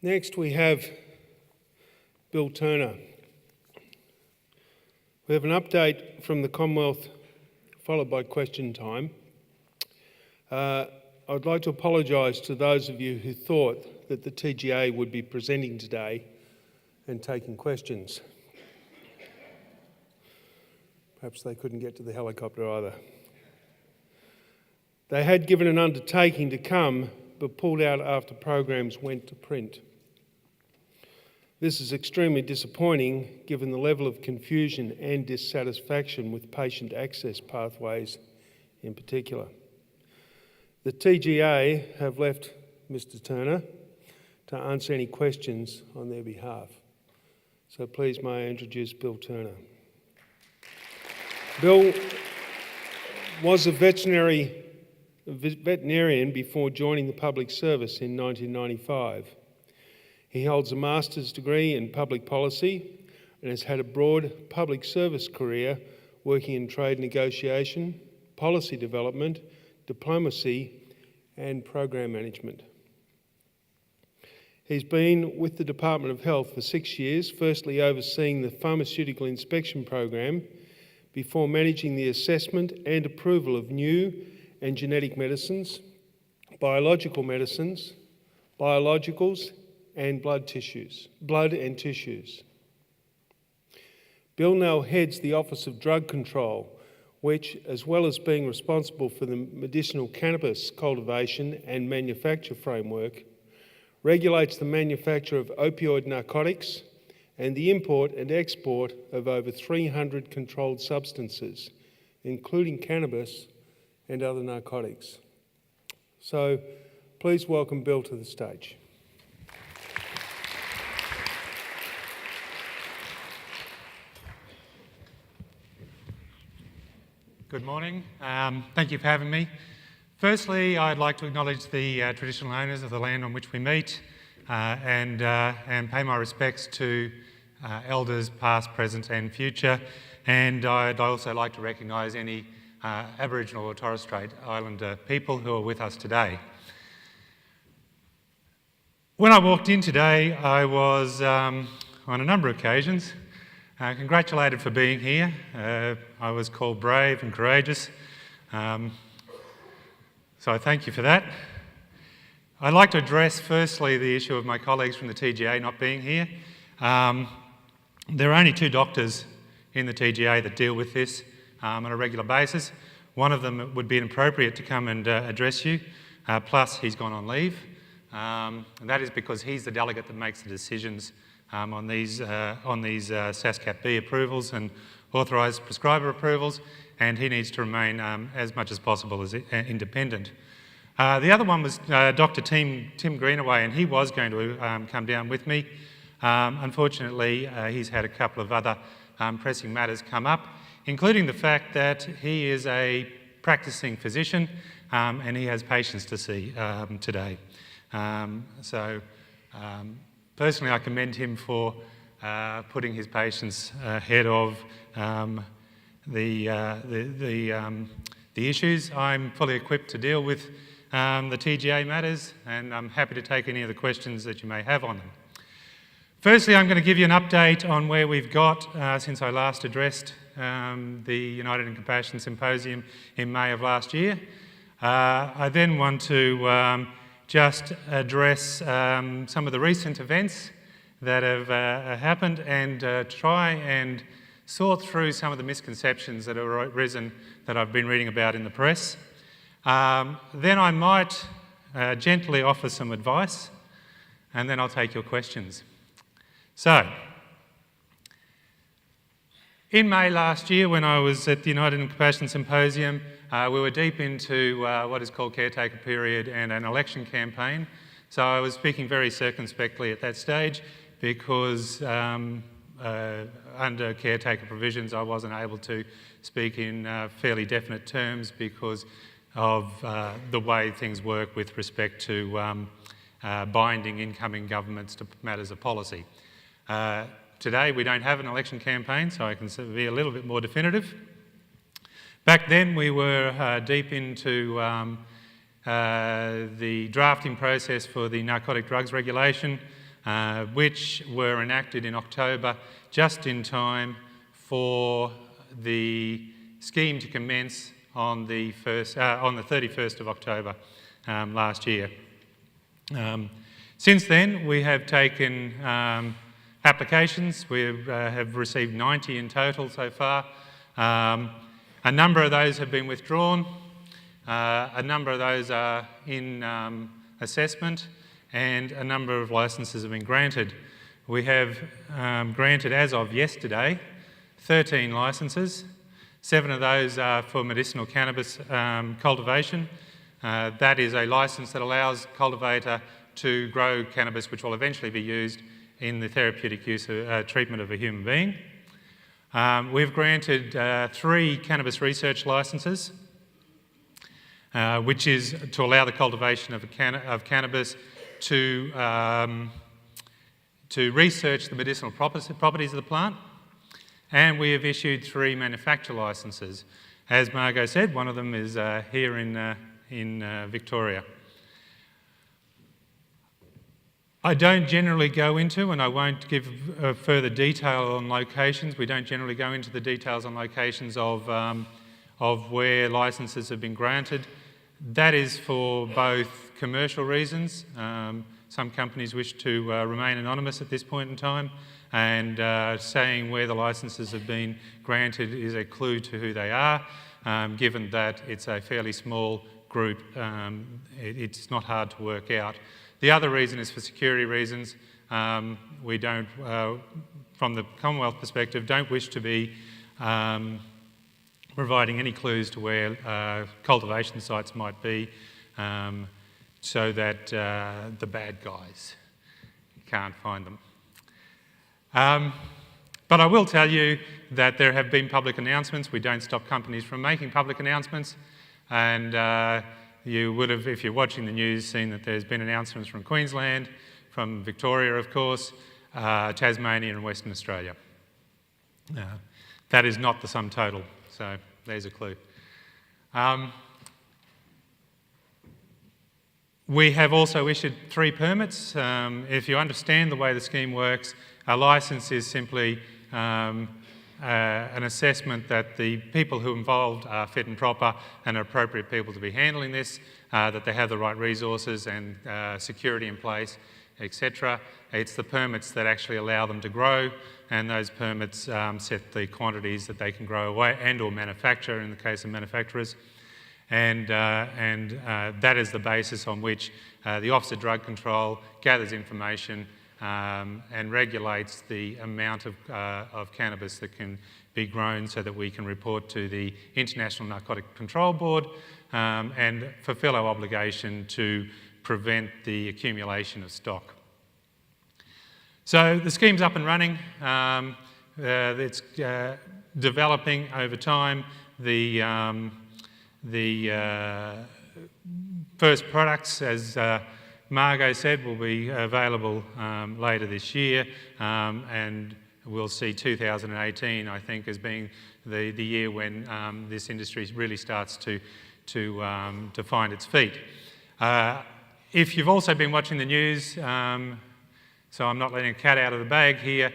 Next we have Bill Turner. We have an update from the Commonwealth followed by question time. I'd like to apologise to those of you who thought that the TGA would be presenting today and taking questions. Perhaps they couldn't get to the helicopter either. They had given an undertaking to come, but pulled out after programs went to print. This is extremely disappointing given the level of confusion and dissatisfaction with patient access pathways in particular. The TGA have left Mr. Turner to answer any questions on their behalf. So please may I introduce Bill Turner. Bill was a veterinarian before joining the public service in 1995. He holds a master's degree in public policy and has had a broad public service career working in trade negotiation, policy development, diplomacy and program management. He's been with the Department of Health for 6 years, firstly overseeing the pharmaceutical inspection program before managing the assessment and approval of new and genetic medicines, biological medicines, biologicals and blood and tissues. Bill now heads the Office of Drug Control, which, as well as being responsible for the medicinal cannabis cultivation and manufacture framework, regulates the manufacture of opioid narcotics and the import and export of over 300 controlled substances, including cannabis and other narcotics. So please welcome Bill to the stage. Good morning. Thank you for having me. Firstly, I'd like to acknowledge the traditional owners of the land on which we meet and pay my respects to elders past, present and future. And I'd also like to recognise any Aboriginal or Torres Strait Islander people who are with us today. When I walked in today, I was, on a number of occasions, congratulated for being here. I was called brave and courageous, so I thank you for that. I'd like to address firstly the issue of my colleagues from the TGA not being here. There are only 2 doctors in the TGA that deal with this on a regular basis. One of them would be inappropriate to come and address you, plus he's gone on leave. And that is because he's the delegate that makes the decisions on these SASCAP B approvals and authorised prescriber approvals, and he needs to remain as much as possible as independent. The other one was Dr. Tim Greenaway, and he was going to come down with me. Unfortunately, he's had a couple of other pressing matters come up, including the fact that he is a practising physician and he has patients to see today. Personally, I commend him for putting his patients ahead of the issues. I'm fully equipped to deal with the TGA matters, and I'm happy to take any of the questions that you may have on them. Firstly, I'm going to give you an update on where we've got since I last addressed the United in Compassion Symposium in May of last year. I then want to just address some of the recent events that have happened and try and sort through some of the misconceptions that have arisen that I've been reading about in the press. Then I might gently offer some advice, and then I'll take your questions. So, in May last year, when I was at the United in Compassion Symposium, we were deep into what is called caretaker period and an election campaign. So I was speaking very circumspectly at that stage because under caretaker provisions I wasn't able to speak in fairly definite terms because of the way things work with respect to binding incoming governments to matters of policy. Today we don't have an election campaign, so I can be a little bit more definitive. Back then we were deep into the drafting process for the narcotic drugs regulation. which were enacted in October, just in time for the scheme to commence on the 31st of October last year. Since then, we have taken applications. We have received 90 in total so far. A number of those have been withdrawn. A number of those are in assessment, and a number of licences have been granted. We have granted, as of yesterday, 13 licences. 7 of those are for medicinal cannabis cultivation. That is a licence that allows cultivator to grow cannabis which will eventually be used in the therapeutic use of treatment of a human being. We've granted 3 cannabis research licences, which is to allow the cultivation of cannabis to research the medicinal properties of the plant. And we have issued 3 manufacture licences. As Margot said, one of them is here in Victoria. I don't generally go into, and I won't give further detail on locations. We don't generally go into the details on locations of where licences have been granted. That is for both commercial reasons. Some companies wish to remain anonymous at this point in time, and saying where the licences have been granted is a clue to who they are. Given that it's a fairly small group, it's not hard to work out. The other reason is for security reasons. We don't, from the Commonwealth perspective, don't wish to be providing any clues to where cultivation sites might be, so that the bad guys can't find them. But I will tell you that there have been public announcements. We don't stop companies from making public announcements, and you would have, if you're watching the news, seen that there's been announcements from Queensland, from Victoria, of course, Tasmania and Western Australia. That is not the sum total, so there's a clue. We have also issued 3 permits. If you understand the way the scheme works, a licence is simply an assessment that the people who are involved are fit and proper and are appropriate people to be handling this, that they have the right resources and security in place, etc. It's the permits that actually allow them to grow, and those permits set the quantities that they can grow away and or manufacture in the case of manufacturers. And that is the basis on which the Office of Drug Control gathers information and regulates the amount of cannabis that can be grown, so that we can report to the International Narcotic Control Board and fulfil our obligation to prevent the accumulation of stock. So the scheme's up and running. It's developing over time. The first products, as Margot said, will be available later this year, and we'll see 2018, I think, as being the year when this industry really starts to find its feet. If you've also been watching the news, so I'm not letting a cat out of the bag here,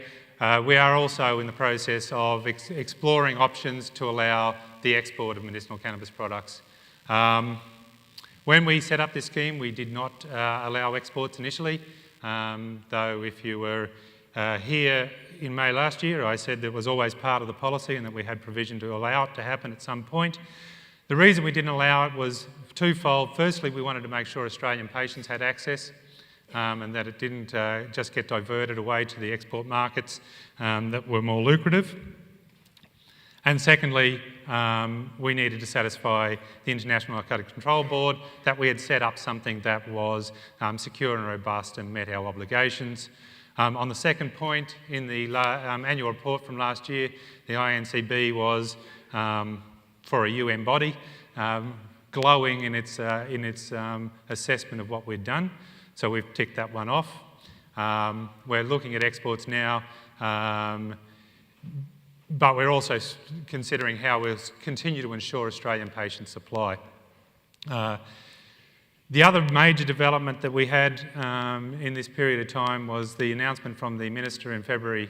we are also in the process of exploring options to allow the export of medicinal cannabis products. When we set up this scheme, we did not allow exports initially, though if you were here in May last year, I said that it was always part of the policy and that we had provision to allow it to happen at some point. The reason we didn't allow it was twofold. Firstly, we wanted to make sure Australian patients had access and that it didn't just get diverted away to the export markets that were more lucrative. And secondly, we needed to satisfy the International Narcotic Control Board that we had set up something that was secure and robust and met our obligations. On the second point, in the annual report from last year, the INCB was, for a UN body, glowing in its assessment of what we'd done. So we've ticked that one off. We're looking at exports now, but we're also considering how we'll continue to ensure Australian patient supply. The other major development that we had in this period of time was the announcement from the Minister in February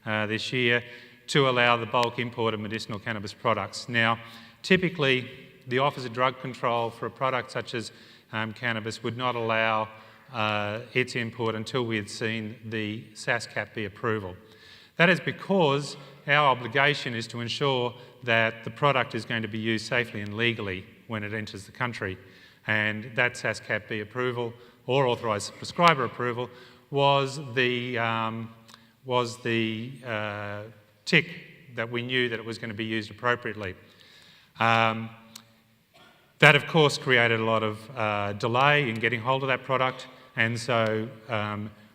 this year to allow the bulk import of medicinal cannabis products. Now, typically, the Office of Drug Control for a product such as cannabis would not allow its import until we had seen the SASCAP-B approval. That is because our obligation is to ensure that the product is going to be used safely and legally when it enters the country. And that SASCAP-B approval, or authorised prescriber approval, was the tick that we knew that it was going to be used appropriately. That, of course, created a lot of delay in getting hold of that product, and so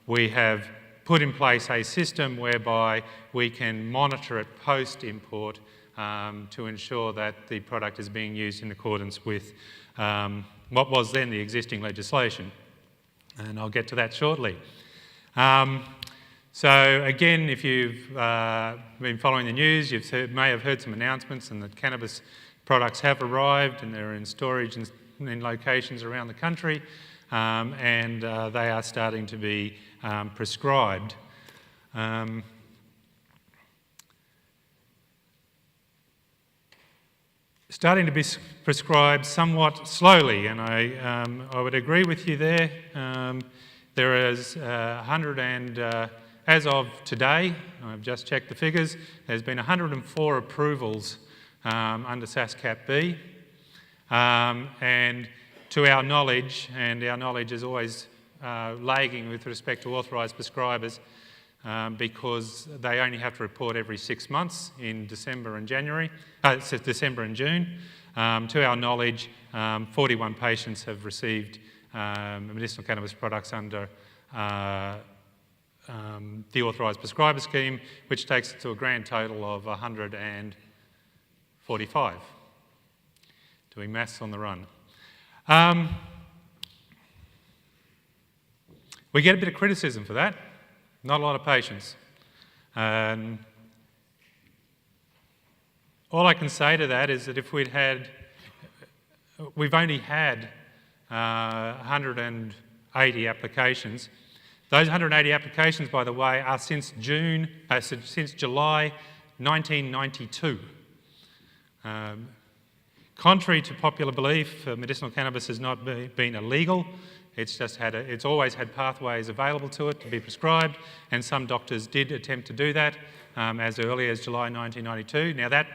we have put in place a system whereby we can monitor it post-import to ensure that the product is being used in accordance with what was then the existing legislation. And I'll get to that shortly. So again, if you've been following the news, you may have heard some announcements and that cannabis products have arrived and they're in storage in locations around the country, and they are starting to be prescribed. Starting to be prescribed somewhat slowly, and I would agree with you there. There is 100 and, as of today, I've just checked the figures, there's been 104 approvals under SASCAP-B, and to our knowledge, and our knowledge is always lagging with respect to authorised prescribers because they only have to report every 6 months in December and January, December and June. To our knowledge, 41 patients have received medicinal cannabis products under the authorised prescriber scheme, which takes it to a grand total of 145. Doing maths on the run. We get a bit of criticism for that, not a lot of patients. All I can say to that is that if we've only had 180 applications. Those 180 applications, by the way, are since July 1992. Contrary to popular belief, medicinal cannabis has not been illegal. It's always had pathways available to it to be prescribed, and some doctors did attempt to do that as early as July 1992. Now that,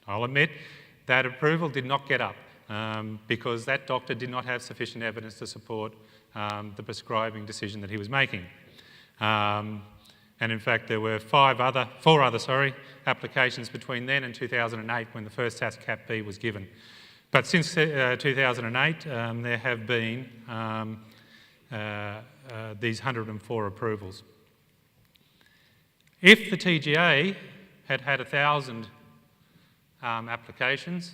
I'll admit, that approval did not get up because that doctor did not have sufficient evidence to support the prescribing decision that he was making. And in fact, there were four other applications between then and 2008 when the first SASCAP-B was given. But since 2008, there have been these 104 approvals. If the TGA had had 1,000 applications,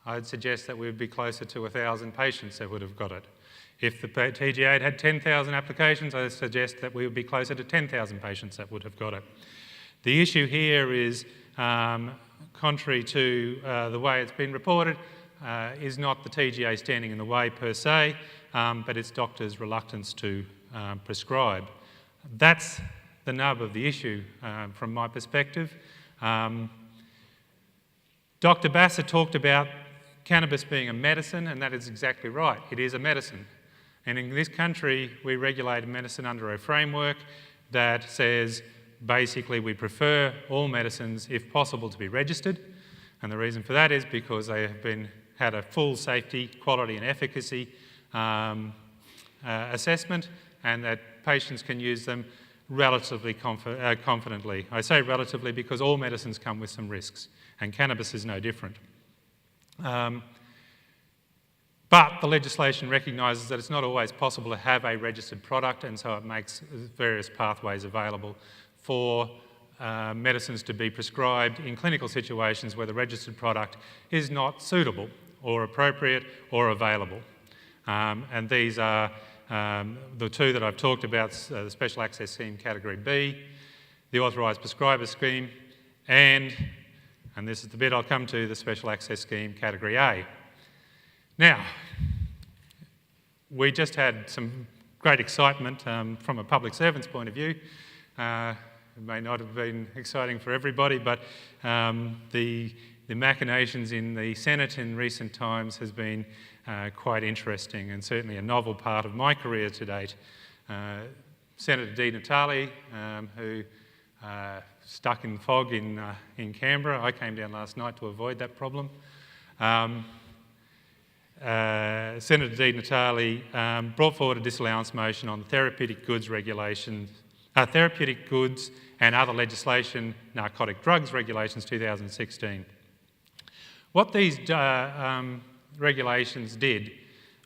I'd suggest that we would be closer to 1,000 patients that would have got it. If the TGA had 10,000 applications, I suggest that we would be closer to 10,000 patients that would have got it. The issue here is, contrary to the way it's been reported, is not the TGA standing in the way per se, but it's doctors' reluctance to prescribe. That's the nub of the issue from my perspective. Dr. Bassett talked about cannabis being a medicine, and that is exactly right. It is a medicine. And in this country, we regulate medicine under a framework that says basically we prefer all medicines, if possible, to be registered. And the reason for that is because they have had a full safety, quality and efficacy assessment, and that patients can use them relatively confidently. I say relatively because all medicines come with some risks, and cannabis is no different. But the legislation recognises that it's not always possible to have a registered product, and so it makes various pathways available for medicines to be prescribed in clinical situations where the registered product is not suitable or appropriate or available. And these are the two that I've talked about, the Special Access Scheme Category B, the Authorised Prescriber Scheme, and this is the bit I'll come to, the Special Access Scheme Category A. Now, we just had some great excitement from a public servant's point of view. It may not have been exciting for everybody, but the machinations in the Senate in recent times has been quite interesting and certainly a novel part of my career to date. Senator Di Natale, who stuck in fog in Canberra. I came down last night to avoid that problem. Senator Di Natale brought forward a disallowance motion on therapeutic goods regulations, therapeutic goods and other legislation, narcotic drugs regulations 2016. What these regulations did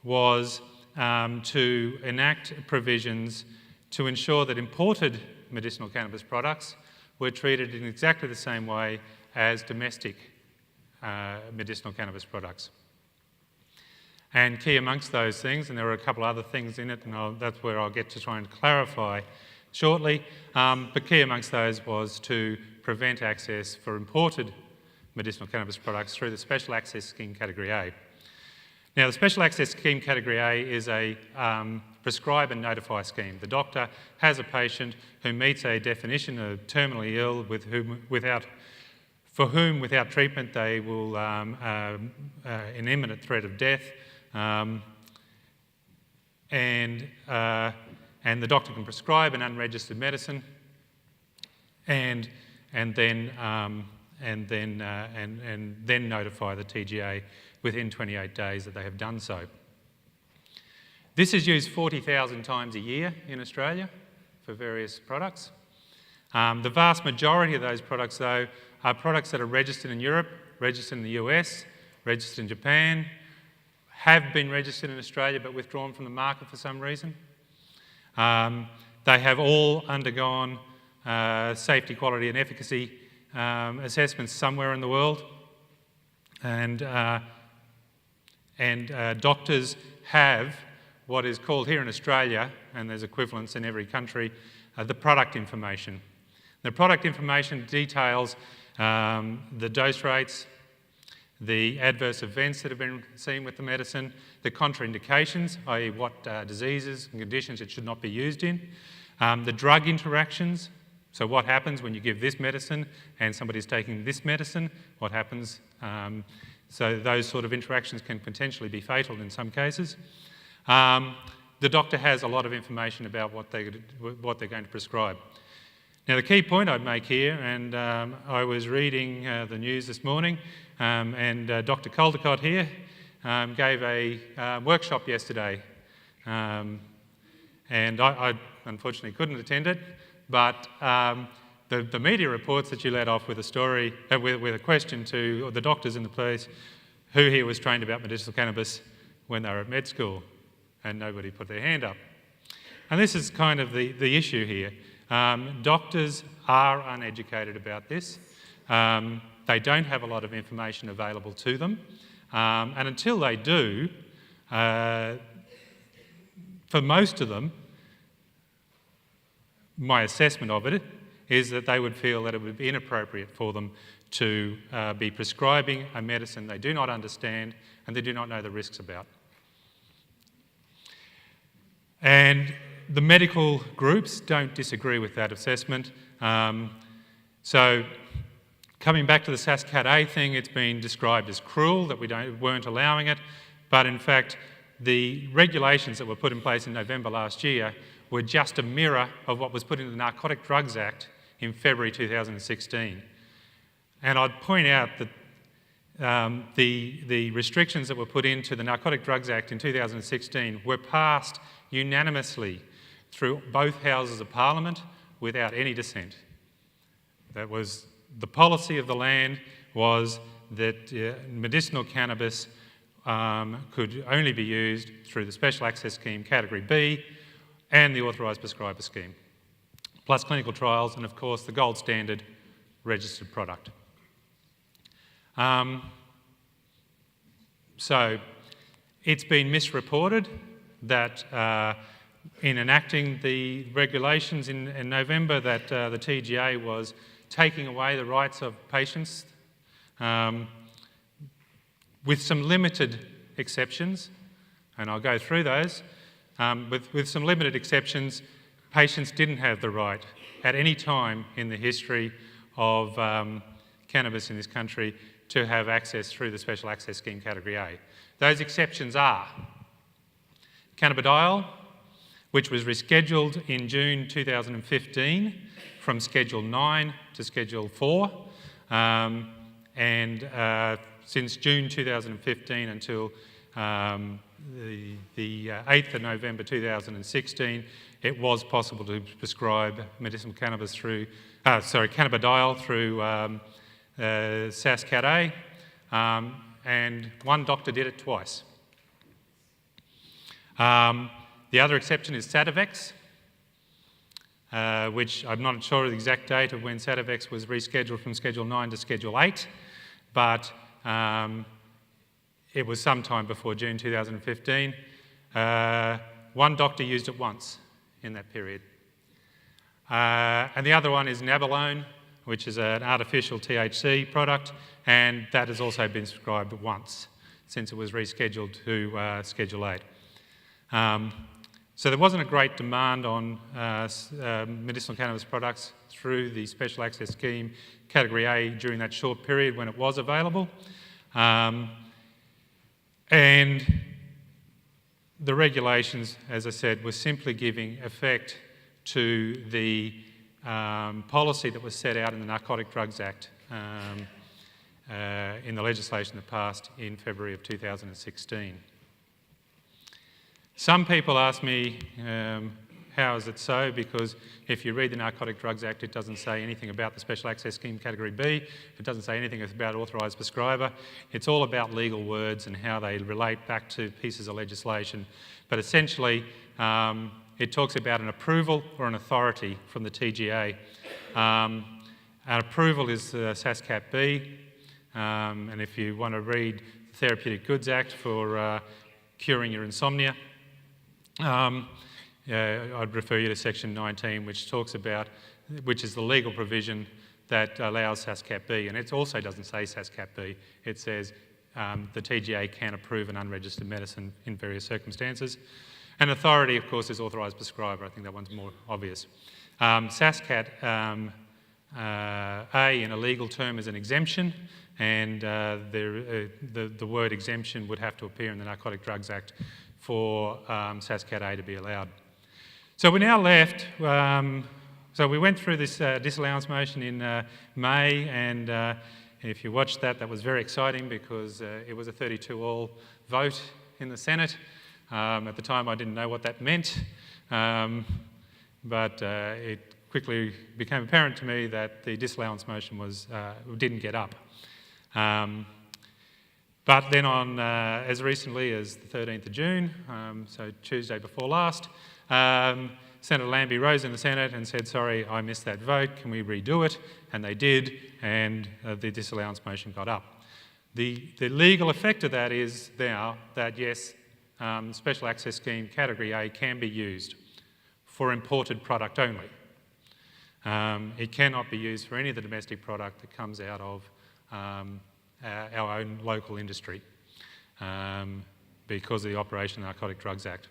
was to enact provisions to ensure that imported medicinal cannabis products were treated in exactly the same way as domestic medicinal cannabis products. And key amongst those things, and there are a couple other things in it, and that's where I'll get to try and clarify shortly, but key amongst those was to prevent access for imported medicinal cannabis products through the Special Access Scheme Category A. Now, the Special Access Scheme Category A is a prescribe and notify scheme. The doctor has a patient who meets a definition of terminally ill for whom without treatment they will in imminent threat of death, and the doctor can prescribe an unregistered medicine, and then notify the TGA within 28 days that they have done so. This is used 40,000 times a year in Australia for various products. The vast majority of those products, though, are products that are registered in Europe, registered in the US, registered in Japan, have been registered in Australia but withdrawn from the market for some reason. They have all undergone safety, quality and efficacy assessments somewhere in the world, and doctors have what is called here in Australia, and there's equivalents in every country, the product information. The product information details the dose rates, the adverse events that have been seen with the medicine, the contraindications, i.e. what diseases and conditions it should not be used in, the drug interactions, so what happens when you give this medicine and somebody's taking this medicine, what happens, so those sort of interactions can potentially be fatal in some cases. The doctor has a lot of information about what they're going to prescribe. Now, the key point I'd make here, and I was reading the news this morning, and Dr. Caldecott here gave a workshop yesterday, and I unfortunately couldn't attend it, but the media reports that you led off with a story, with a question to the doctors in the place who here was trained about medicinal cannabis when they were at med school, and nobody put their hand up. And this is kind of the issue here. Doctors are uneducated about this. They don't have a lot of information available to them. And until they do, for most of them, my assessment of it is that they would feel that it would be inappropriate for them to be prescribing a medicine they do not understand and they do not know the risks about. And the medical groups don't disagree with that assessment. So coming back to the SASCAT A thing, it's been described as cruel that we weren't allowing it, but in fact the regulations that were put in place in November last year were just a mirror of what was put into the Narcotic Drugs Act in February 2016. And I'd point out that the restrictions that were put into the Narcotic Drugs Act in 2016 were passed unanimously through both houses of Parliament without any dissent. That was the policy of the land, was that medicinal cannabis could only be used through the Special Access Scheme Category B and the Authorised Prescriber Scheme, plus clinical trials and of course the gold standard registered product. So it's been misreported that in enacting the regulations in November that the TGA was taking away the rights of patients with some limited exceptions, and I'll go through those. with some limited exceptions, patients didn't have the right at any time in the history of cannabis in this country to have access through the Special Access Scheme Category A. Those exceptions are cannabidiol, which was rescheduled in June 2015 from Schedule 9 to Schedule 4, and since June 2015 until the 8th of November 2016, it was possible to prescribe medicinal cannabis through, cannabidiol through SASCAT A, and one doctor did it twice. The other exception is Sativex, which I'm not sure of the exact date of when Sativex was rescheduled from Schedule 9 to Schedule 8, but it was sometime before June 2015. One doctor used it once in that period. And the other one is Nabilone, which is an artificial THC product, and that has also been prescribed once since it was rescheduled to Schedule 8. So there wasn't a great demand on medicinal cannabis products through the Special Access Scheme Category A during that short period when it was available. And the regulations, as I said, were simply giving effect to the policy that was set out in the Narcotic Drugs Act in the legislation that passed in February of 2016. Some people ask me, how is it so? Because if you read the Narcotic Drugs Act, it doesn't say anything about the Special Access Scheme Category B. It doesn't say anything about authorised prescriber. It's all about legal words and how they relate back to pieces of legislation. But essentially, it talks about an approval or an authority from the TGA. An approval is SASCAT B, and if you want to read the Therapeutic Goods Act for curing your insomnia, I'd refer you to Section 19, which talks about, which is the legal provision that allows SASCAT B, and it also doesn't say SASCAT B. It says the TGA can approve an unregistered medicine in various circumstances. And authority, of course, is authorised prescriber. I think that one's more obvious. SASCAT A, in a legal term, is an exemption, and the word exemption would have to appear in the Narcotic Drugs Act for SASCAT A to be allowed. So we're now left, so we went through this disallowance motion in May, and if you watched that, that was very exciting because it was a 32-all vote in the Senate. At the time I didn't know what that meant, but it quickly became apparent to me that the disallowance motion didn't get up. But then on, as recently as the 13th of June, so Tuesday before last, Senator Lambie rose in the Senate and said, sorry, I missed that vote, can we redo it? And they did, and the disallowance motion got up. The legal effect of that is now that, yes, Special Access Scheme Category A can be used for imported product only. It cannot be used for any of the domestic product that comes out of our own local industry because of the Operation Narcotic Drugs Act.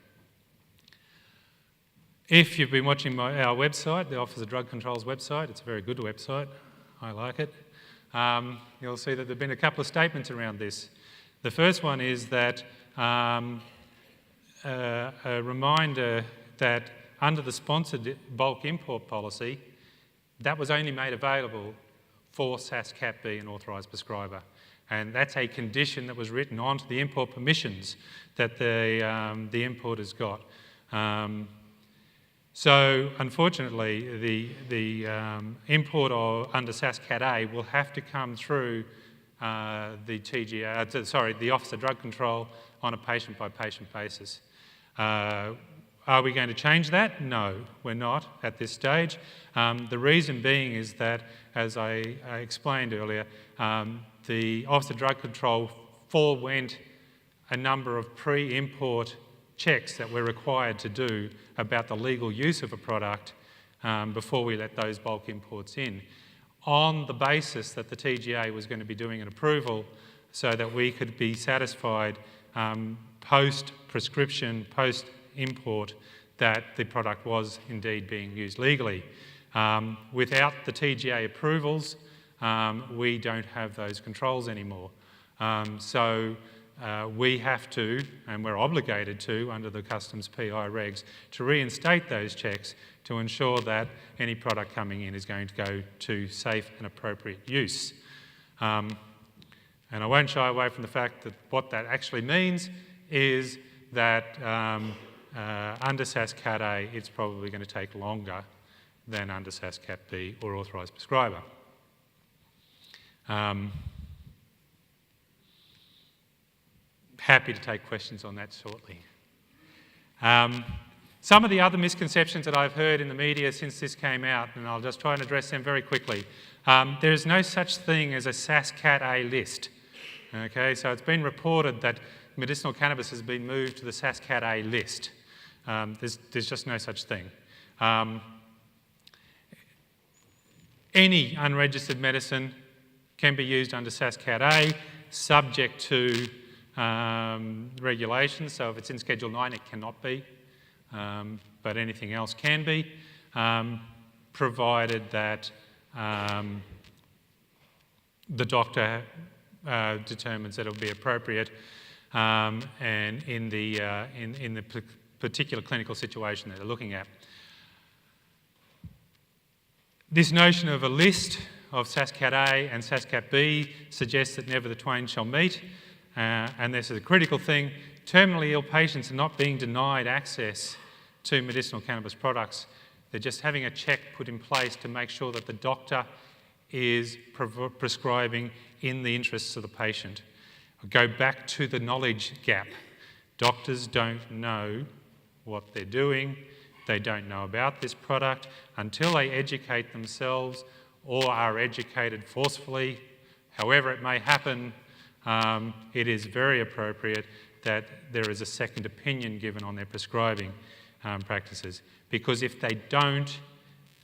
If you've been watching our website, the Office of Drug Control's website, it's a very good website, I like it, you'll see that there have been a couple of statements around this. The first one is that a reminder that under the sponsored bulk import policy, that was only made available for SASCAT B, an authorised prescriber. And that's a condition that was written onto the import permissions that the importers got. So unfortunately, the import under SASCAT A will have to come through the TGA, the Office of Drug Control on a patient-by-patient basis. Are we going to change that? No, we're not at this stage. The reason being is that, as I explained earlier, the Office of Drug Control forewent a number of pre-import checks that we're required to do about the legal use of a product before we let those bulk imports in, on the basis that the TGA was going to be doing an approval so that we could be satisfied post-prescription, import that the product was indeed being used legally. Without the TGA approvals, we don't have those controls anymore. So we have to, and we're obligated to, under the Customs PI regs, to reinstate those checks to ensure that any product coming in is going to go to safe and appropriate use. And I won't shy away from the fact that what that actually means is that under SAS Cat A, it's probably going to take longer than under SAS Cat B or authorised prescriber. Happy to take questions on that shortly. Some of the other misconceptions that I've heard in the media since this came out, and I'll just try and address them very quickly. There is no such thing as a SAS Cat A list. Okay, so it's been reported that medicinal cannabis has been moved to the SAS Cat A list. There's just no such thing. Any unregistered medicine can be used under SAS Cat A, subject to regulations. So if it's in Schedule 9, it cannot be, but anything else can be, provided that the doctor determines that it will be appropriate and in the particular clinical situation that they're looking at. This notion of a list of SAS Cat A and SAS Cat B suggests that never the twain shall meet, and this is a critical thing. Terminally ill patients are not being denied access to medicinal cannabis products. They're just having a check put in place to make sure that the doctor is prescribing in the interests of the patient. I'll go back to the knowledge gap. Doctors don't know what they're doing. They don't know about this product until they educate themselves or are educated forcefully. However it may happen, it is very appropriate that there is a second opinion given on their prescribing practices, because if they don't,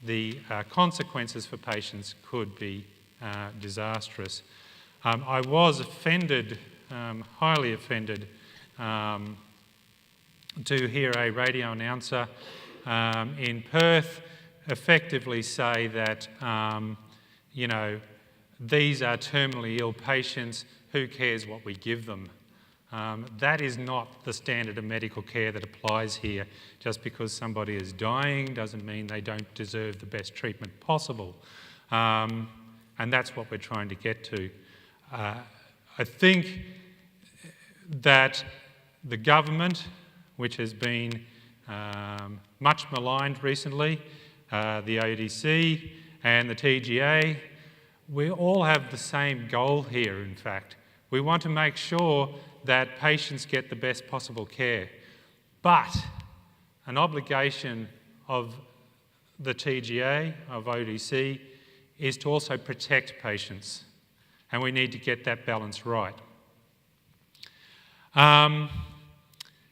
the consequences for patients could be disastrous. I was offended, highly offended, to hear a radio announcer in Perth effectively say that, you know, these are terminally ill patients, who cares what we give them? That is not the standard of medical care that applies here. Just because somebody is dying doesn't mean they don't deserve the best treatment possible. And that's what we're trying to get to. I think that the government, which has been much maligned recently, the ODC and the TGA, we all have the same goal here, in fact. We want to make sure that patients get the best possible care. But an obligation of the TGA, of ODC, is to also protect patients. And we need to get that balance right.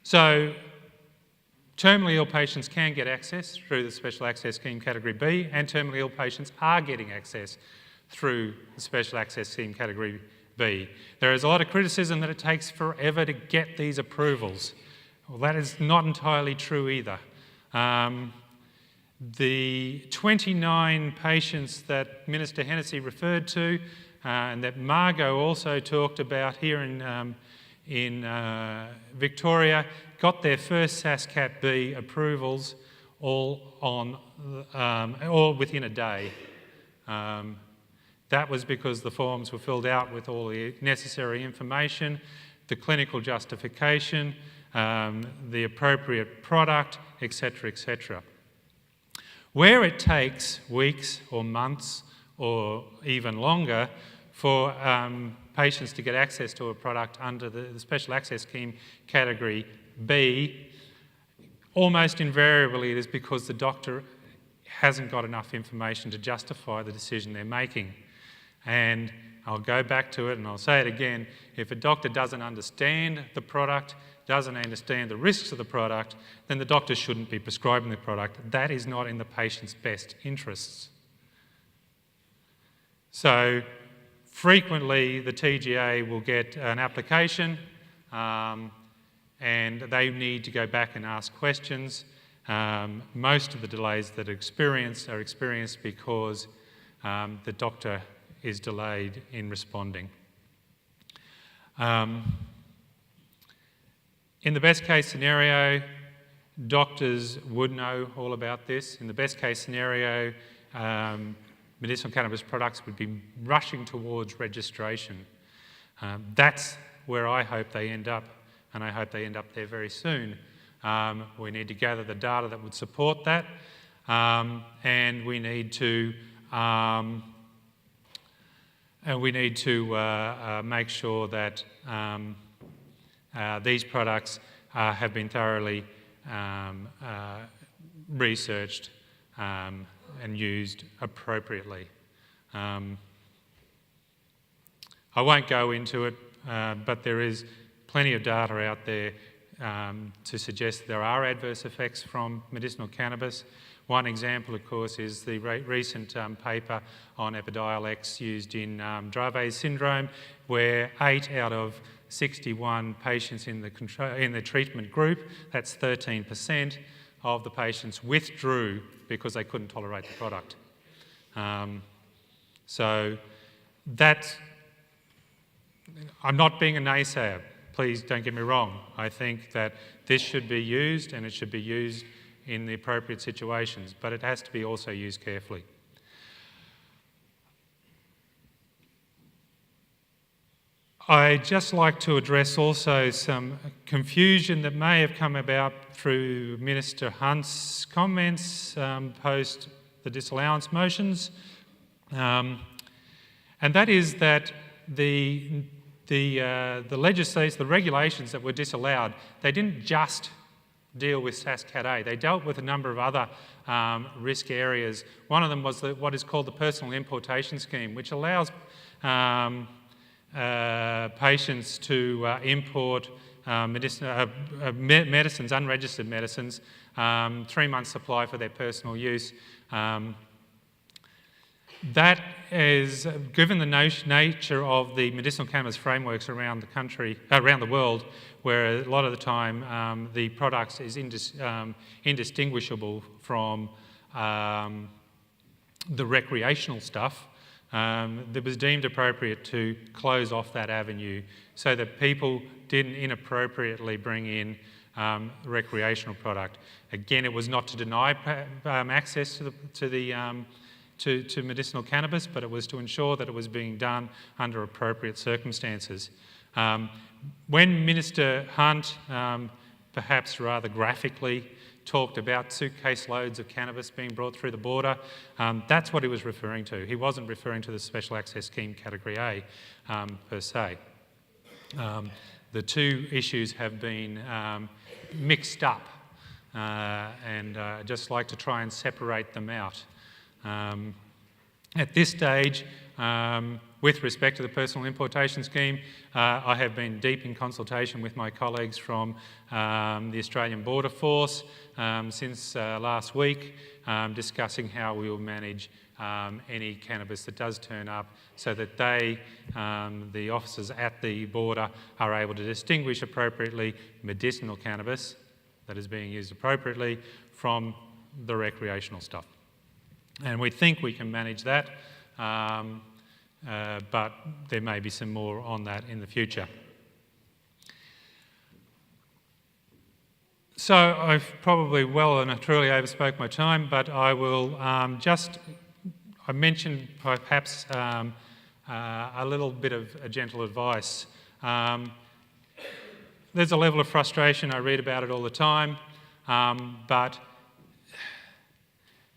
So terminally ill patients can get access through the Special Access Scheme Category B, and terminally ill patients are getting access through the Special Access Scheme Category B. There is a lot of criticism that it takes forever to get these approvals. Well, that is not entirely true either. The 29 patients that Minister Hennessy referred to and that Margot also talked about here in Victoria got their first SAS Cat B approvals all within a day. That was because the forms were filled out with all the necessary information, the clinical justification, the appropriate product, etc., etc. Where it takes weeks or months or even longer for patients to get access to a product under the Special Access Scheme Category B, almost invariably it is because the doctor hasn't got enough information to justify the decision they're making. And I'll go back to it and I'll say it again, if a doctor doesn't understand the product, doesn't understand the risks of the product, then the doctor shouldn't be prescribing the product. That is not in the patient's best interests. So frequently the TGA will get an application, and they need to go back and ask questions. Most of the delays that are experienced because the doctor is delayed in responding. In the best case scenario, doctors would know all about this. In the best case scenario, medicinal cannabis products would be rushing towards registration. That's where I hope they end up, and I hope they end up there very soon. We need to gather the data that would support that, and we need to make sure that these products have been thoroughly researched and used appropriately. I won't go into it, but there is plenty of data out there to suggest there are adverse effects from medicinal cannabis. One example, of course, is the recent paper on Epidiolex used in Dravet syndrome, where 8 out of 61 patients in the treatment group, that's 13%, of the patients withdrew because they couldn't tolerate the product. So that, I'm not being a naysayer, please don't get me wrong. I think that this should be used, and it should be used in the appropriate situations, but it has to be also used carefully. I'd just like to address also some confusion that may have come about through Minister Hunt's comments post the disallowance motions, and that is that the legislation, the regulations that were disallowed, they didn't just deal with SASCAT-A. They dealt with a number of other risk areas. One of them was what is called the personal importation scheme, which allows patients to import medicines, unregistered medicines, 3 months supply for their personal use. That is, given the nature of the medicinal cannabis frameworks around the country, around the world, where a lot of the time the product is indistinguishable from the recreational stuff, it was deemed appropriate to close off that avenue so that people didn't inappropriately bring in recreational product. Again, it was not to deny access to medicinal cannabis, but it was to ensure that it was being done under appropriate circumstances. When Minister Hunt, perhaps rather graphically, talked about suitcase loads of cannabis being brought through the border, that's what he was referring to. He wasn't referring to the Special Access Scheme Category A per se. The two issues have been mixed up, and I'd just like to try and separate them out. At this stage, with respect to the personal importation scheme, I have been deep in consultation with my colleagues from the Australian Border Force since last week, discussing how we will manage any cannabis that does turn up so that they, the officers at the border, are able to distinguish appropriately medicinal cannabis that is being used appropriately from the recreational stuff. And we think we can manage that, but there may be some more on that in the future. So I've probably well and truly overspoke my time, but I will I mentioned perhaps a little bit of a gentle advice. There's a level of frustration, I read about it all the time, but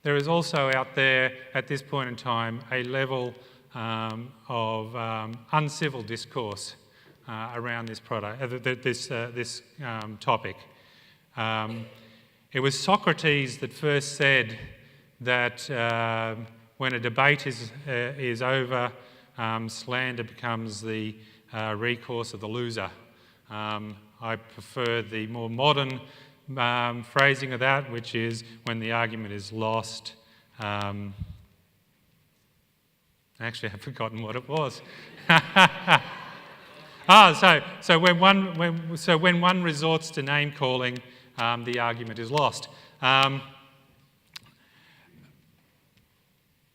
there is also out there at this point in time a level of uncivil discourse around this product, this topic. It was Socrates that first said that when a debate is over, slander becomes the recourse of the loser. I prefer the more modern phrasing of that, which is when the argument is lost. Actually, I've forgotten what it was. So when one resorts to name calling, the argument is lost.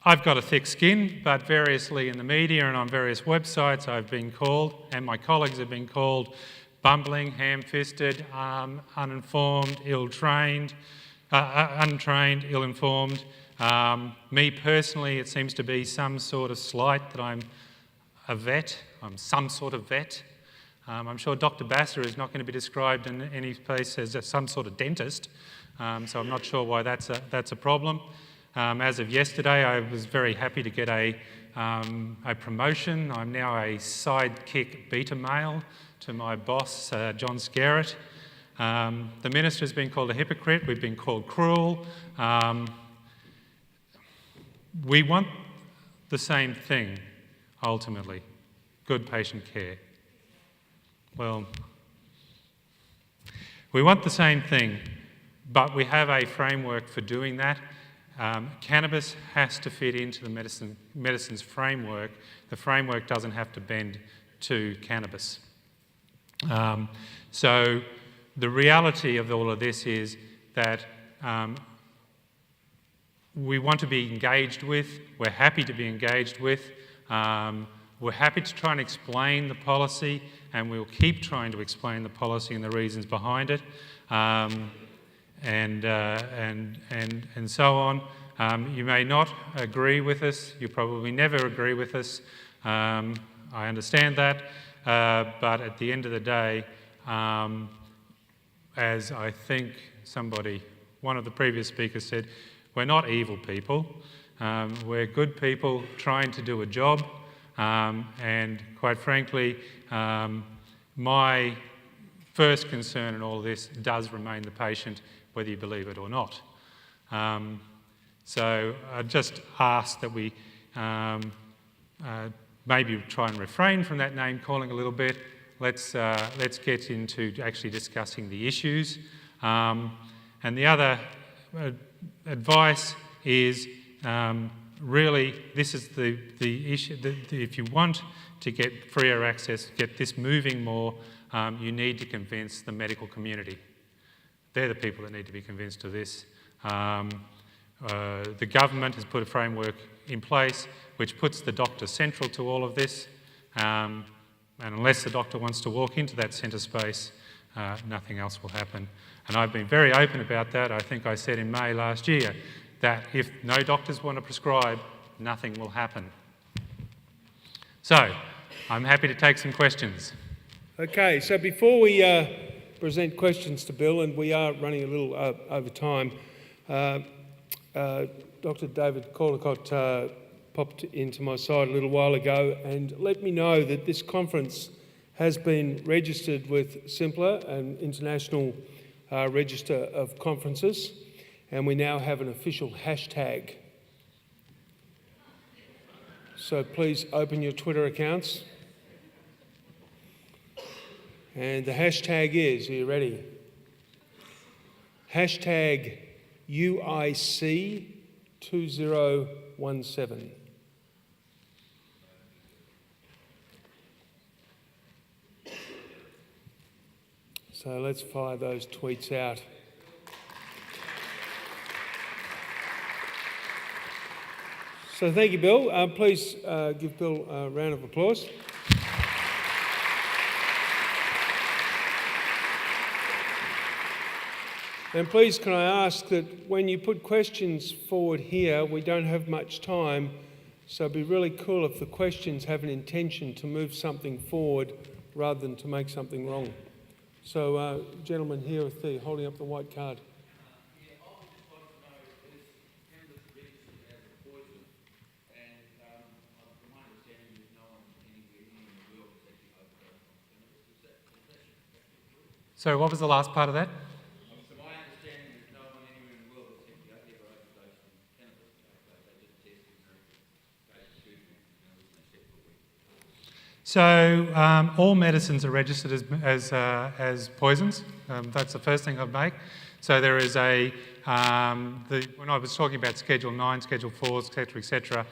I've got a thick skin, but variously in the media and on various websites I've been called, and my colleagues have been called, bumbling, ham-fisted, uninformed, ill-trained, untrained, ill-informed. Me personally, it seems to be some sort of slight that I'm a vet. I'm some sort of vet. I'm sure Dr. Basser is not going to be described in any place as some sort of dentist, so I'm not sure why that's a problem. As of yesterday, I was very happy to get a promotion. I'm now a sidekick beta male to my boss, John Scarrett. The minister has been called a hypocrite. We've been called cruel. We want the same thing, ultimately, good patient care. Well, we want the same thing, but we have a framework for doing that. Cannabis has to fit into the medicine's framework. The framework doesn't have to bend to cannabis. So the reality of all of this is that we want to be engaged with, we're happy to be engaged with, we're happy to try and explain the policy, and we'll keep trying to explain the policy and the reasons behind it. And so on. You may not agree with us. You probably never agree with us. I understand that. But at the end of the day, as I think one of the previous speakers said, we're not evil people. We're good people trying to do a job. And quite frankly, my first concern in all of this does remain the patient, whether you believe it or not. So I just ask that we maybe try and refrain from that name calling a little bit. Let's get into actually discussing the issues. And the other advice is really this is the issue. If you want to get freer access, get this moving more, you need to convince the medical community. They're the people that need to be convinced of this. The government has put a framework in place which puts the doctor central to all of this, and unless the doctor wants to walk into that centre space, nothing else will happen. And I've been very open about that. I think I said in May last year that if no doctors want to prescribe, nothing will happen. So, I'm happy to take some questions. Okay, so before we present questions to Bill, and we are running a little over time, Dr. David Caldecott popped into my side a little while ago and let me know that this conference has been registered with Simpler, an international register of conferences, and we now have an official hashtag. So please open your Twitter accounts. And the hashtag is, are you ready? Hashtag UIC 2017. So let's fire those tweets out. So thank you, Bill. Please give Bill a round of applause. And please can I ask that when you put questions forward here, we don't have much time, so it'd be really cool if the questions have an intention to move something forward rather than to make something wrong. So, gentleman here with holding up the white card. Yeah, I would just like to know, is cannabis registered as a poison? And from my understanding, there's no one anywhere in the world that's actually overdosed on cannabis. Is that true? So what was the last part of that? To my understanding, there's no one anywhere in the world that's actually ever overdosed on cannabis. They just test it and go to treatment and they step for a week. So all medicines are registered as poisons. That's the first thing I'd make. So there is when I was talking about Schedule 9, Schedule 4, etc.,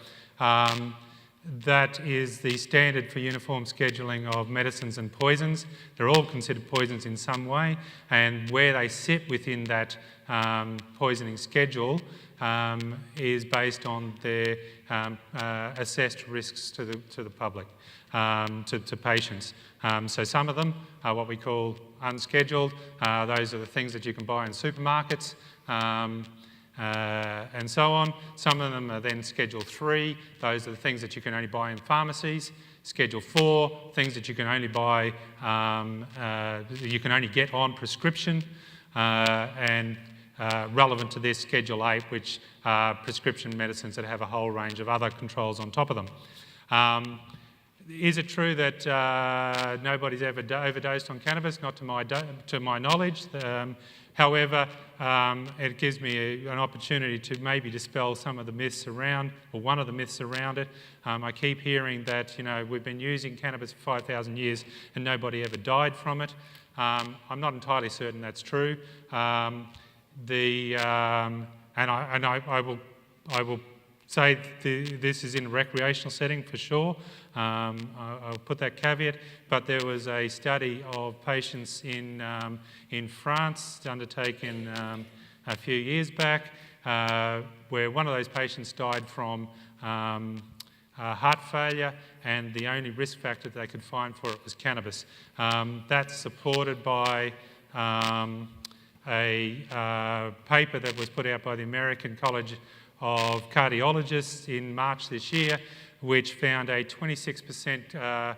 That is the standard for uniform scheduling of medicines and poisons. They're all considered poisons in some way, and where they sit within that poisoning schedule is based on their assessed risks to the public, to patients. So some of them are what we call unscheduled. Those are the things that you can buy in supermarkets. And so on. Some of them are then Schedule 3. Those are the things that you can only buy in pharmacies. Schedule 4, things that you can only buy, you can only get on prescription. And relevant to this, Schedule 8, which are prescription medicines that have a whole range of other controls on top of them. Is it true that nobody's ever overdosed on cannabis? Not to my knowledge. However, it gives me an opportunity to maybe dispel some of the myths around, or one of the myths around it. I keep hearing that, we've been using cannabis for 5,000 years and nobody ever died from it. I'm not entirely certain that's true. I will say this is in a recreational setting for sure. I'll put that caveat, but there was a study of patients in France undertaken a few years back where one of those patients died from heart failure, and the only risk factor that they could find for it was cannabis. That's supported by a paper that was put out by the American College of Cardiologists in March this year, which found a 26%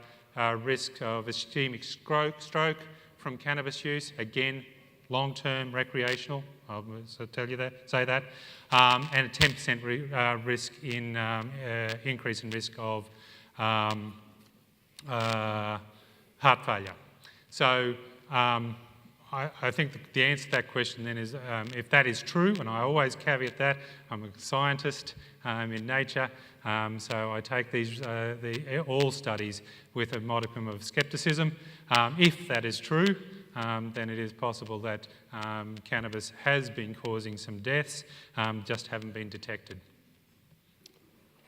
risk of ischemic stroke from cannabis use. Again, long-term recreational, I'll say that, and a 10% risk in increase in risk of heart failure. So I think the answer to that question then is, if that is true, and I always caveat that, I'm a scientist in nature, so I take all studies with a modicum of scepticism. If that is true, then it is possible that cannabis has been causing some deaths, just haven't been detected.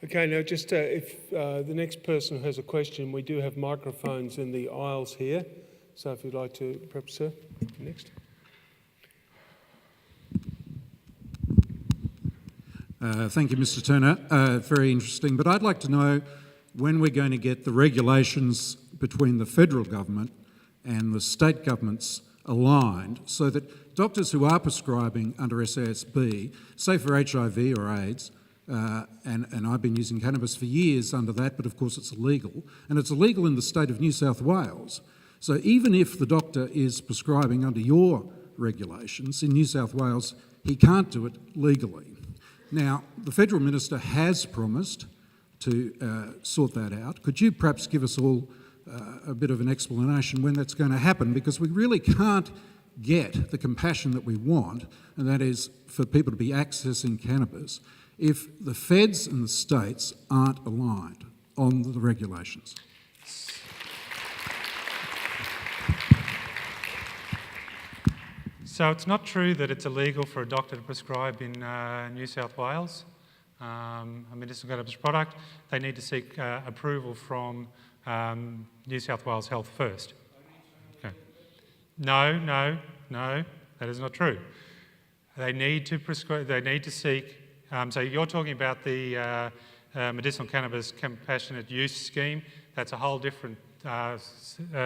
Okay, now just if the next person has a question, we do have microphones in the aisles here. So if you'd like to, perhaps, sir, next. Thank you, Mr. Turner. Very interesting. But I'd like to know when we're going to get the regulations between the federal government and the state governments aligned so that doctors who are prescribing under SASB, say for HIV or AIDS, and I've been using cannabis for years under that, but of course it's illegal, and it's illegal in the state of New South Wales. So even if the doctor is prescribing under your regulations in New South Wales, he can't do it legally. Now, the Federal Minister has promised to sort that out. Could you perhaps give us all a bit of an explanation when that's going to happen? Because we really can't get the compassion that we want, and that is for people to be accessing cannabis, if the feds and the states aren't aligned on the regulations. So it's not true that it's illegal for a doctor to prescribe in New South Wales a medicinal cannabis product. They need to seek approval from New South Wales Health first. Okay. No, that is not true. They need to prescribe. They need to seek. So you're talking about the medicinal cannabis compassionate use scheme. That's a whole different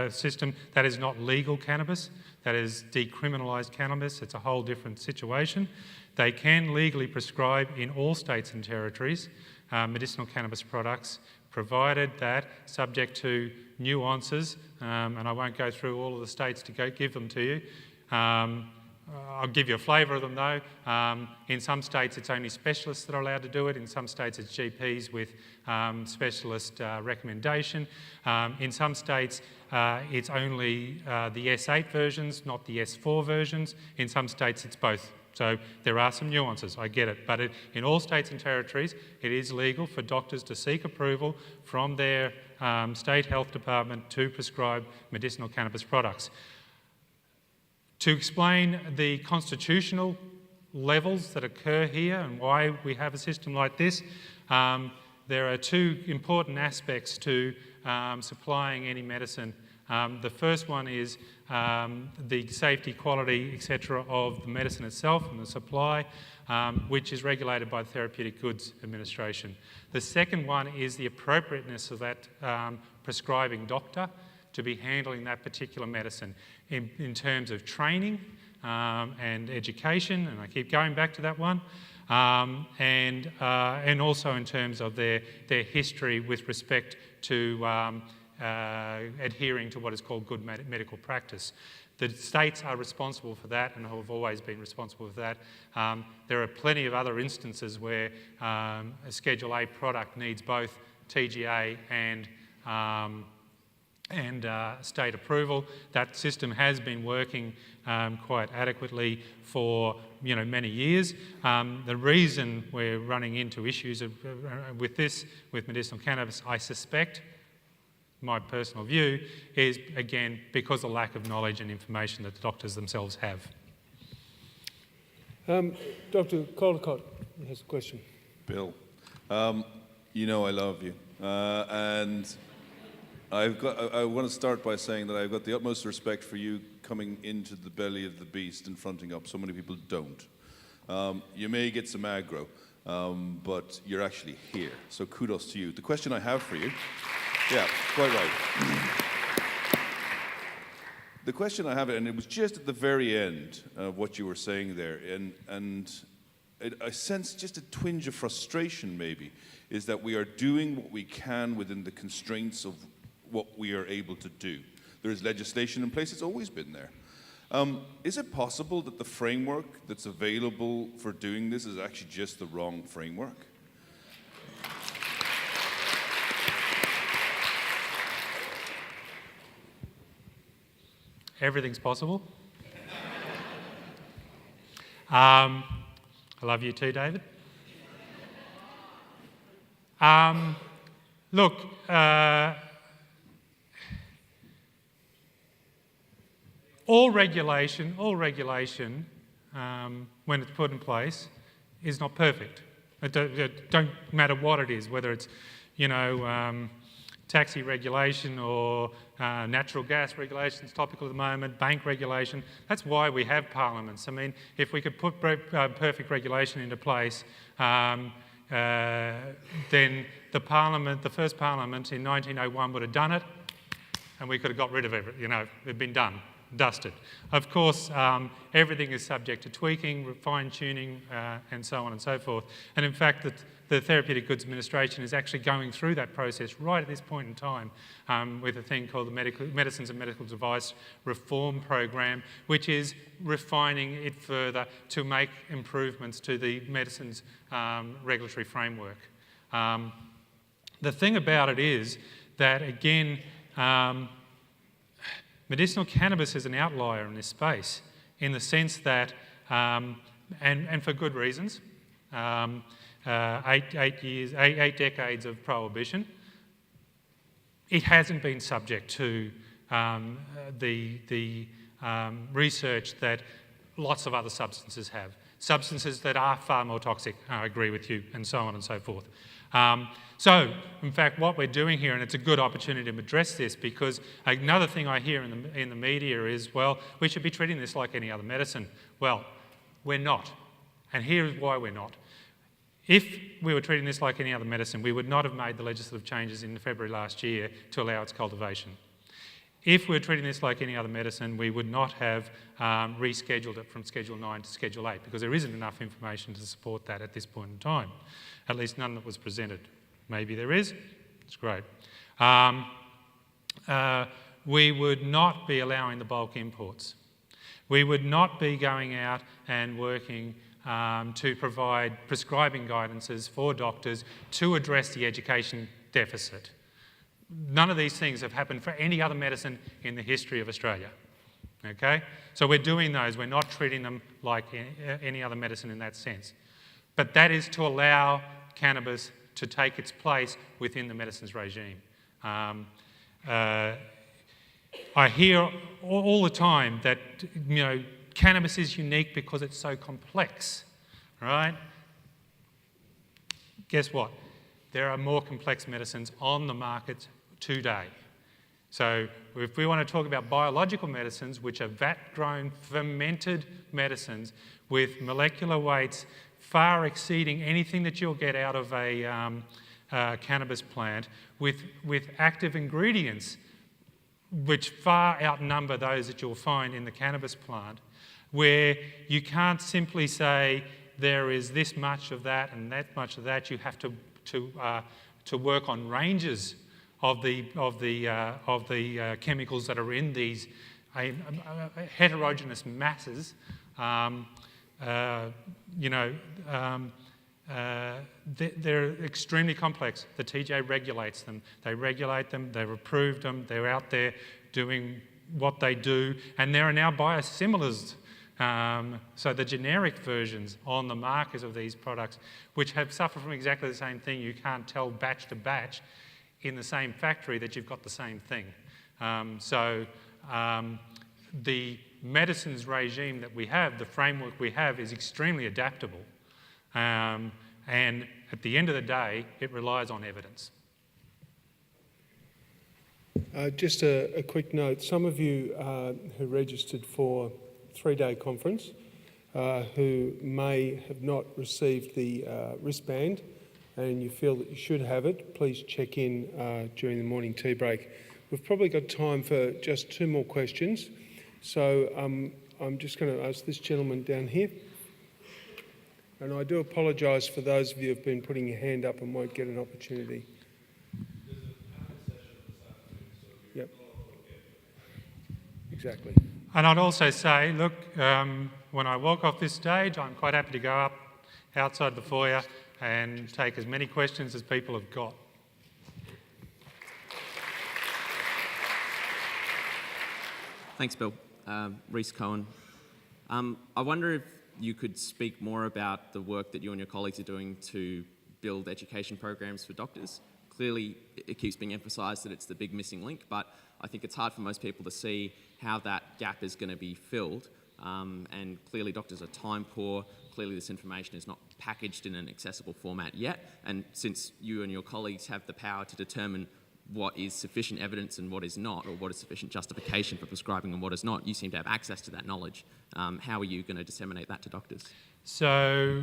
system. That is not legal cannabis. That is decriminalised cannabis. It's a whole different situation. They can legally prescribe in all states and territories medicinal cannabis products, provided that, subject to nuances, and I won't go through all of the states to give them to you. I'll give you a flavour of them though. In some states it's only specialists that are allowed to do it. In some states it's GPs with specialist recommendation. In some states it's only the S8 versions, not the S4 versions. In some states it's both. So there are some nuances, I get it. But in all states and territories it is legal for doctors to seek approval from their state health department to prescribe medicinal cannabis products. To explain the constitutional levels that occur here and why we have a system like this, there are two important aspects to supplying any medicine. The first one is the safety, quality, etc. of the medicine itself and the supply, which is regulated by the Therapeutic Goods Administration. The second one is the appropriateness of that prescribing doctor to be handling that particular medicine in terms of training and education, and I keep going back to that one, and also in terms of their history with respect to adhering to what is called good medical practice. The states are responsible for that and have always been responsible for that. There are plenty of other instances where a Schedule A product needs both TGA and state approval. That system has been working quite adequately for many years. The reason we're running into issues with medicinal cannabis, I suspect, my personal view, is again because of lack of knowledge and information that the doctors themselves have. Dr. Caldecott has a question. Bill, you know I love you, and I want to start by saying that I've got the utmost respect for you coming into the belly of the beast and fronting up. So many people don't. You may get some aggro, but you're actually here. So kudos to you. The question I have for you, yeah, quite right. The question I have, and it was just at the very end of what you were saying there, and I sense just a twinge of frustration maybe, is that we are doing what we can within the constraints of what we are able to do. There is legislation in place, it's always been there. Is it possible that the framework that's available for doing this is actually just the wrong framework? Everything's possible. I love you too, David. Look, all regulation, when it's put in place, is not perfect. It don't matter what it is, whether it's, taxi regulation or natural gas regulation is topical at the moment, bank regulation. That's why we have parliaments. I mean, if we could put perfect regulation into place, then the first parliament in 1901 would have done it, and we could have got rid of it. It'd been done, dusted. Of course, everything is subject to tweaking, fine-tuning, and so on and so forth. And in fact, the Therapeutic Goods Administration is actually going through that process right at this point in time with a thing called the Medicines and Medical Device Reform Program, which is refining it further to make improvements to the medicines regulatory framework. The thing about it is that, again, medicinal cannabis is an outlier in this space in the sense that, and for good reasons, 8 decades of prohibition, it hasn't been subject to the research that lots of other substances have. Substances that are far more toxic, I agree with you, and so on and so forth. So, in fact, what we're doing here, and it's a good opportunity to address this, because another thing I hear in the media is, well, we should be treating this like any other medicine. Well, we're not, and here's why we're not. If we were treating this like any other medicine, we would not have made the legislative changes in February last year to allow its cultivation. If we were treating this like any other medicine, we would not have rescheduled it from Schedule 9 to Schedule 8, because there isn't enough information to support that at this point in time, at least none that was presented. Maybe there is, it's great. We would not be allowing the bulk imports. We would not be going out and working to provide prescribing guidances for doctors to address the education deficit. None of these things have happened for any other medicine in the history of Australia. Okay? So we're doing those. We're not treating them like any other medicine in that sense. But that is to allow cannabis to take its place within the medicines regime. I hear all the time that, cannabis is unique because it's so complex, right? Guess what? there are more complex medicines on the market today. So if we want to talk about biological medicines, which are vat-grown, fermented medicines with molecular weights far exceeding anything that you'll get out of a cannabis plant, with active ingredients which far outnumber those that you'll find in the cannabis plant, where you can't simply say there is this much of that and that much of that. You have to work on ranges of the chemicals that are in these heterogeneous masses. They're extremely complex. The TGA regulates them. They regulate them, they've approved them, they're out there doing what they do, and there are now biosimilars, so the generic versions on the market of these products, which have suffered from exactly the same thing. You can't tell batch to batch in the same factory that you've got the same thing. The medicines regime that we have, the framework we have, is extremely adaptable. And at the end of the day, it relies on evidence. Just a quick note. Some of you who registered for a 3-day conference who may have not received the wristband and you feel that you should have it, please check in during the morning tea break. We've probably got time for just 2 more questions. So I'm just going to ask this gentleman down here. And I do apologise for those of you who have been putting your hand up and won't get an opportunity. Yep. Exactly. And I'd also say, look, when I walk off this stage, I'm quite happy to go up outside the foyer and take as many questions as people have got. Thanks, Bill. Reece Cohen. I wonder if you could speak more about the work that you and your colleagues are doing to build education programs for doctors. Clearly, it keeps being emphasised that it's the big missing link, but I think it's hard for most people to see how that gap is going to be filled. And clearly, doctors are time poor. Clearly, this information is not packaged in an accessible format yet. And since you and your colleagues have the power to determine what is sufficient evidence and what is not, or what is sufficient justification for prescribing and what is not, you seem to have access to that knowledge. How are you going to disseminate that to doctors? So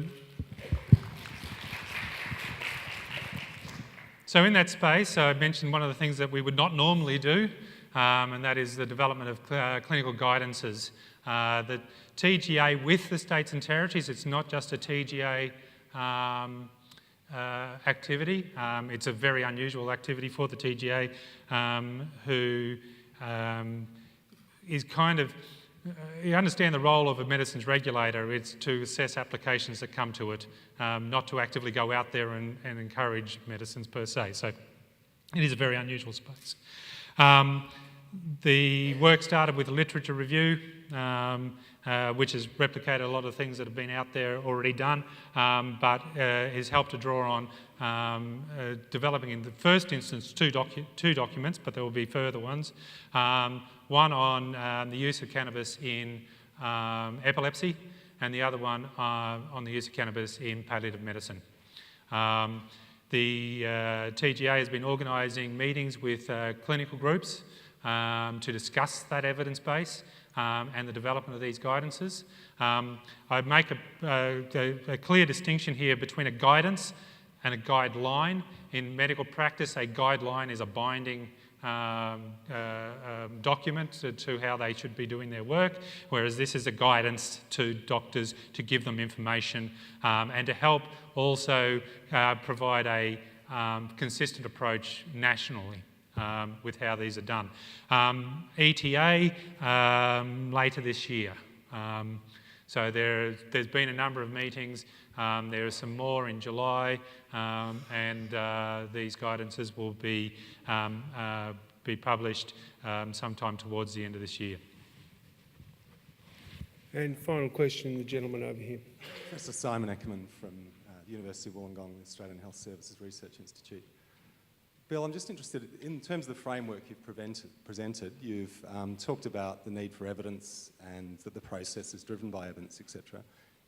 in that space, I mentioned one of the things that we would not normally do, and that is the development of clinical guidances. The TGA with the states and territories, it's not just a TGA activity. It's a very unusual activity for the TGA, who is kind of, you understand the role of a medicines regulator. It's to assess applications that come to it, not to actively go out there and encourage medicines per se. So it is a very unusual space. The work started with a literature review, which has replicated a lot of things that have been out there already done, but has helped to draw on developing in the first instance two documents, but there will be further ones. One on the use of cannabis in epilepsy, and the other one on the use of cannabis in palliative medicine. The TGA has been organising meetings with clinical groups to discuss that evidence base and the development of these guidances. I make a clear distinction here between a guidance and a guideline. In medical practice, a guideline is a binding document to how they should be doing their work, whereas this is a guidance to doctors to give them information and to help also provide a consistent approach nationally with how these are done. ETA later this year. So there's been a number of meetings. There are some more in July, and these guidances will be published sometime towards the end of this year. And final question, the gentleman over here. Professor Simon Eckerman from the University of Wollongong Australian Health Services Research Institute. Bill, I'm just interested, in terms of the framework you've presented, you've talked about the need for evidence and that the process is driven by evidence, etc.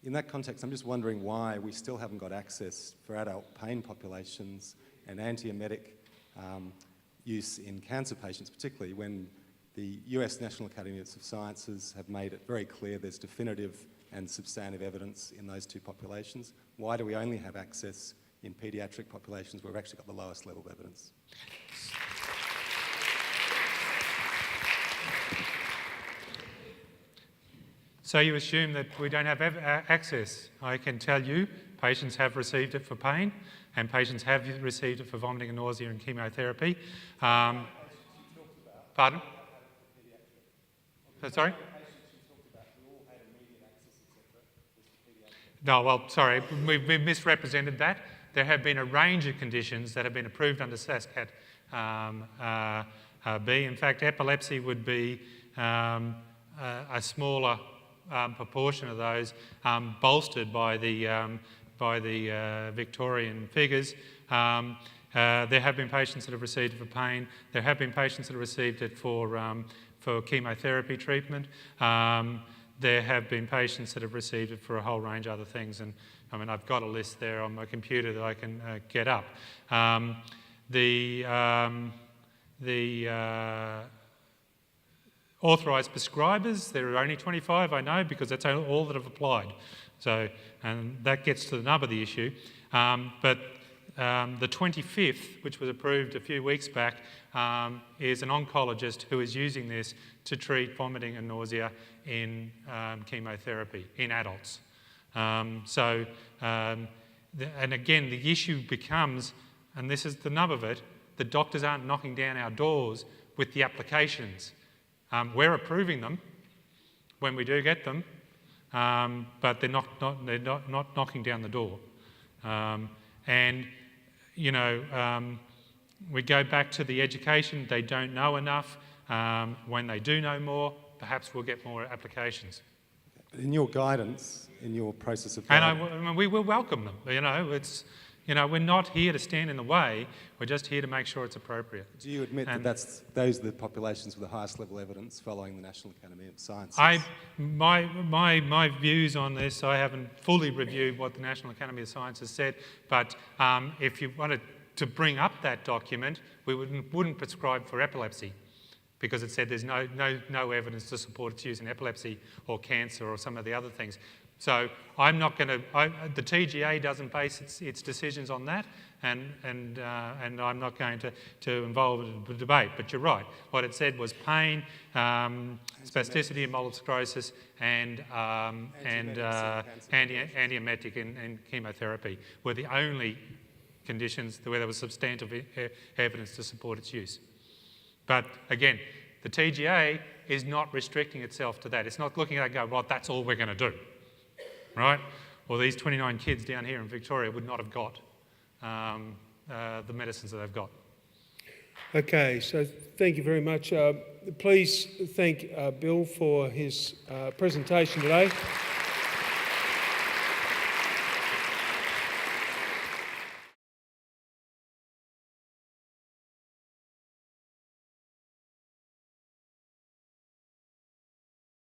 In that context, I'm just wondering why we still haven't got access for adult pain populations and antiemetic use in cancer patients, particularly when the US National Academy of Sciences have made it very clear there's definitive and substantive evidence in those two populations. Why do we only have access in paediatric populations where we've actually got the lowest level of evidence? So you assume that we don't have access. I can tell you patients have received it for pain and patients have received it for vomiting and nausea and chemotherapy. Pardon? Sorry? No, well, sorry, we've misrepresented that. There have been a range of conditions that have been approved under SASCAT B. In fact, epilepsy would be a smaller proportion of those, bolstered by the Victorian figures. There have been patients that have received it for pain. There have been patients that have received it for chemotherapy treatment. There have been patients that have received it for a whole range of other things, and I mean, I've got a list there on my computer that I can get up. The authorised prescribers, there are only 25, I know, because that's all that have applied. So, and that gets to the nub of the issue. But the 25th, which was approved a few weeks back, is an oncologist who is using this to treat vomiting and nausea in chemotherapy in adults. And again, the issue becomes, and this is the nub of it, the doctors aren't knocking down our doors with the applications. We're approving them when we do get them, but they're not knocking down the door. And, you know, we go back to the education. They don't know enough. When they do know more, perhaps we'll get more applications. In your guidance, in your process of... And we will welcome them. You know, it's... You know, we're not here to stand in the way, we're just here to make sure it's appropriate. Do you admit that those are the populations with the highest level of evidence following the National Academy of Sciences? My views on this, I haven't fully reviewed what the National Academy of Sciences said, but if you wanted to bring up that document, we wouldn't prescribe for epilepsy because it said there's no evidence to support its use in epilepsy or cancer or some of the other things. So I'm not going to. The TGA doesn't base its decisions on that, and I'm not going to involve it in the debate. But you're right. What it said was pain, spasticity, and multiple sclerosis, and antiemetic and chemotherapy were the only conditions where there was substantive evidence to support its use. But again, the TGA is not restricting itself to that. It's not looking at it and going, well, that's all we're going to do. Right? Well, these 29 kids down here in Victoria would not have got the medicines that they've got. Okay, so thank you very much. Please thank Bill for his presentation today.